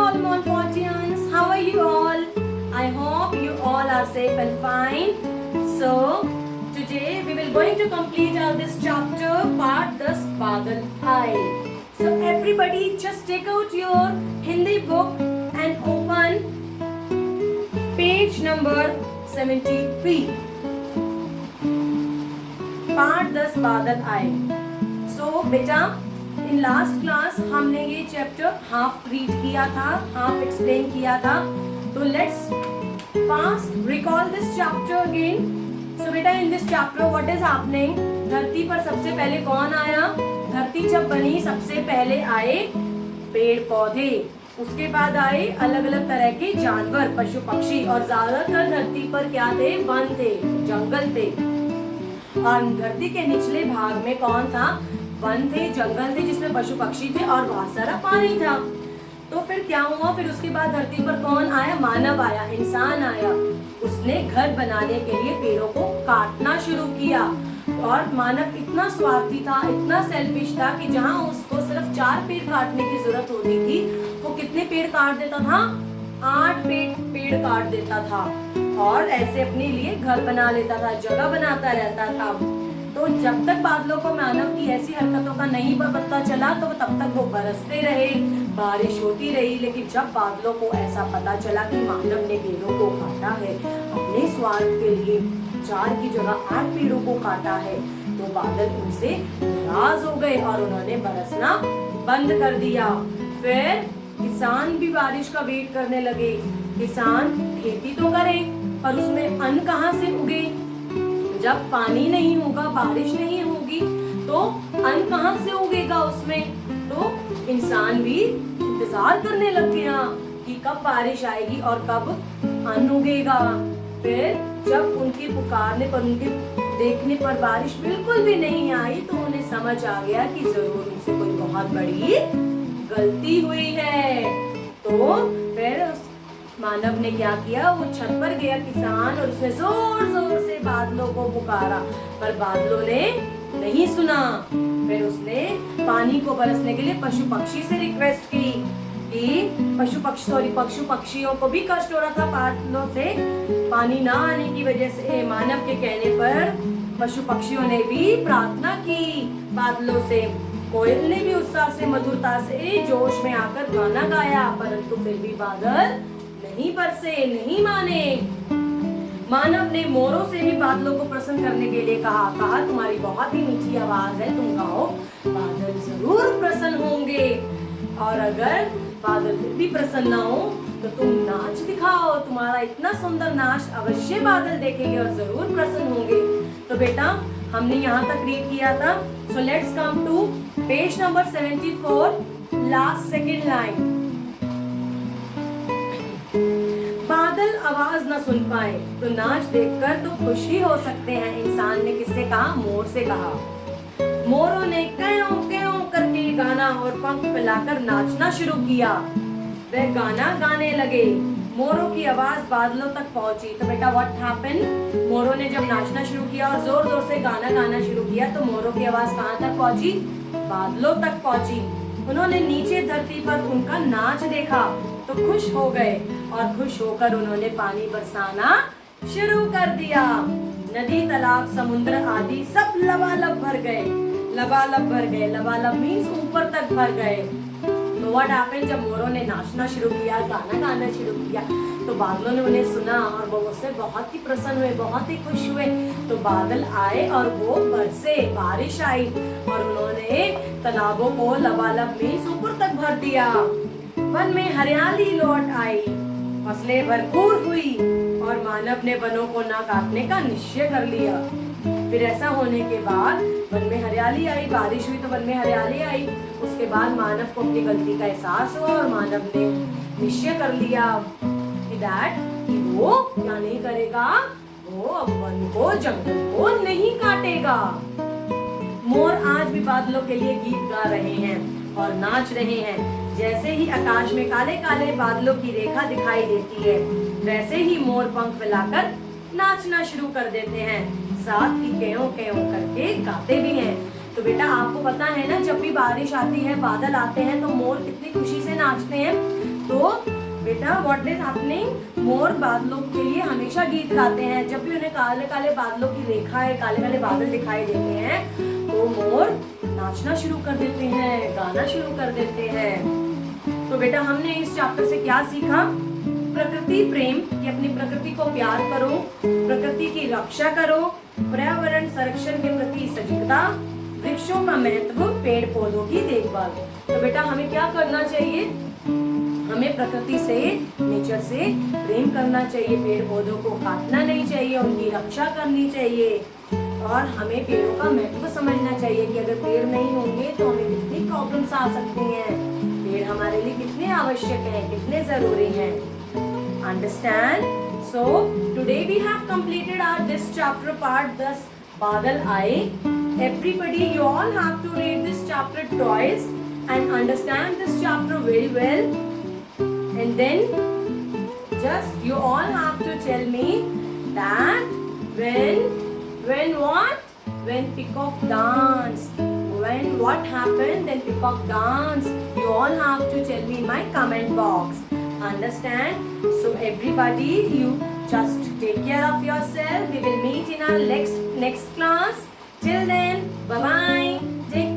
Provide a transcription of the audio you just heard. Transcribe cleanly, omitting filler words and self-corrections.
all Montfortians, how are you all? I hope you all are safe and fine. So today we will going to complete this chapter part 10 Badal Aaye. So everybody just take out your Hindi book and open page number 73. Part 10 Badal Aaye. So बेटा in last class हमने ये chapter half read किया था, half explain किया था. तो let's fast recall this chapter again. So बेटा in this chapter what is happening, धरती पर सबसे पहले कौन आया? धरती जब बनी सबसे पहले आए पेड़ पौधे, उसके बाद आए अलग अलग तरह के जानवर, पशु पक्षी, और ज्यादातर धरती पर क्या थे? वन थे, जंगल थे. और धरती के निचले भाग में कौन था? वन थे, जंगल थे जिसमें पशु पक्षी थे और बहुत सारा पानी था. तो फिर क्या हुआ? फिर उसके बाद धरती पर कौन आया? मानव आया, इंसान आया. उसने घर बनाने के लिए पेड़ों को काटना शुरू किया. और मानव इतना स्वार्थी था, इतना सेल्फिश था कि जहाँ उसको सिर्फ 4 पेड़ काटने की जरूरत होती थी, वो कितने पेड़ काट देता था? 8 पेड़ काट देता था. और ऐसे अपने लिए घर बना लेता था, जगह बनाता रहता था. तो जब तक बादलों को मानव की ऐसी हरकतों का नहीं पता चला तो तब तक वो बरसते रहे, बारिश होती रही. लेकिन जब बादलों को ऐसा पता चला कि मानव ने पेड़ों को काटा है अपने स्वार्थ के लिए, 4 की जगह 8 पेड़ों को काटा है, तो बादल उनसे नाराज हो गए और उन्होंने बरसना बंद कर दिया. फिर किसान भी बारिश का वेट करने लगे. किसान खेती तो करें पर उसमें अन्न कहाँ से उगे? जब पानी नहीं होगा, बारिश नहीं होगी, तो अन्न कहाँ से उगेगा उसमें? तो इंसान भी इंतजार करने लग गया कि कब बारिश आएगी और कब अन्न उगेगा. फिर जब उनके पुकारने पर, उनके देखने पर बारिश बिल्कुल भी नहीं आई, तो उन्हें समझ आ गया कि जरूर उनसे कोई बहुत बड़ी गलती हुई है. तो फिर मानव ने क्या किया? वो छत पर गया किसान, और उसने जोर जोर से बादलों को पुकारा, पर बादलों ने नहीं सुना. फिर उसने पानी को बरसने के लिए पशु पक्षी से रिक्वेस्ट की कि पशु पक्षियों को भी कष्ट हो रहा था बादलों से पानी ना आने की वजह से. मानव के कहने पर पशु पक्षियों ने भी प्रार्थना की बादलों से. कोयल ने भी उत्साह से, मधुरता से, जोश में आकर गाना गाया, परंतु फिर भी बादल नहीं बरसे, नहीं माने. मानव ने मोरों से भी बादलों को प्रसन्न करने के लिए कहा तुम्हारी बहुत ही मीठी आवाज है, तुम गाओ, बादल जरूर प्रसन्न होंगे. और अगर बादल फिर भी प्रसन्न ना हो तो तुम नाच दिखाओ, तुम्हारा इतना सुंदर नाच अवश्य बादल देखेंगे और जरूर प्रसन्न होंगे. तो बेटा हमने यहाँ तक रीड किया था. So let's come to page number 74, last second line. बादल आवाज न सुन पाए तो नाच देखकर तो खुश ही हो सकते हैं. इंसान ने किससे कहा? मोर से कहा. मोरों ने क्यों क्यों करके गाना और पंख फैलाकर नाचना शुरू किया. वे गाना गाने लगे. मोरों की आवाज बादलों तक पहुंची. तो बेटा व्हाट हैपेंड? मोरों ने जब नाचना शुरू किया और जोर जोर से गाना गाना शुरू किया, तो मोरों की आवाज कहाँ तक पहुंची? बादलों तक पहुंची. उन्होंने नीचे धरती पर उनका नाच देखा तो खुश हो गए, और खुश होकर उन्होंने पानी बरसाना शुरू कर दिया. नदी, तालाब, समुद्र आदि सब लबालब भर गए. लबालब भर गए, लबालब मीन्स ऊपर तक भर गए. तो व्हाट हैपेंड? जब मोरों ने नाचना शुरू किया, गाना गाना शुरू किया, तो बादलों ने उन्हें सुना और वो उससे बहुत ही प्रसन्न हुए, बहुत ही खुश हुए. तो बादल आए और वो बरसे, बारिश आई, और उन्होंने तालाबों को लबालब मीन्स ऊपर तक भर दिया. वन में हरियाली लौट आई, फसलें भरपूर हुई, और मानव ने वनों को ना काटने का निश्चय कर लिया. फिर ऐसा होने के बाद वन में हरियाली आई, बारिश हुई तो वन में हरियाली आई. उसके बाद मानव को अपनी गलती का एहसास हुआ और मानव ने निश्चय कर लिया कि वो क्या नहीं करेगा? वो अब वन को, जंगल को नहीं काटेगा. मोर आज भी बादलों के लिए गीत गा रहे हैं और नाच रहे हैं. जैसे ही आकाश में काले काले बादलों की रेखा दिखाई देती है, वैसे ही मोर पंख फैलाकर नाचना शुरू कर देते हैं. साथ ही क्यों क्यों करके गाते भी हैं. तो बेटा आपको पता है ना, जब भी बारिश आती है, बादल आते हैं, तो मोर कितनी खुशी से नाचते हैं. तो बेटा व्हाट इज हैपनिंग, मोर बादलों के लिए हमेशा गीत गाते हैं। जब भी उन्हें काले काले बादलों की रेखा है, काले काले बादल दिखाई देते हैं तो मोर नाचना शुरू कर देते हैं, गाना शुरू कर देते हैं। तो बेटा हमने इस चैप्टर से क्या सीखा? प्रकृति प्रेम, कि अपनी प्रकृति को प्यार करो, प्रकृति की रक्षा करो, पर्यावरण संरक्षण के प्रति सजगता, वृक्षों का महत्व, पेड़ पौधों की देखभाल। तो बेटा हमें क्या करना चाहिए? हमें प्रकृति से, नेचर से प्रेम करना चाहिए, पेड़ पौधों को काटना नहीं चाहिए, उनकी रक्षा करनी चाहिए और हमें पेड़ों का महत्व समझना चाहिए कि अगर पेड़ नहीं होंगे तो हमें कितनी प्रॉब्लम्स आ सकती हैं, पेड़ हमारे लिए कितने आवश्यक हैं, कितने जरूरी हैं। Understand? So today we have completed our this chapter part, thus Badal Aaye. Everybody, you all have to read this chapter twice and understand this chapter very well. And then just you all have to tell me that when what? When peacock dance. When what happened? Then peacock dance. You all have to tell me in my comment box. Understand? So everybody, you just take care of yourself. We will meet in our next class. Till then, bye bye. Take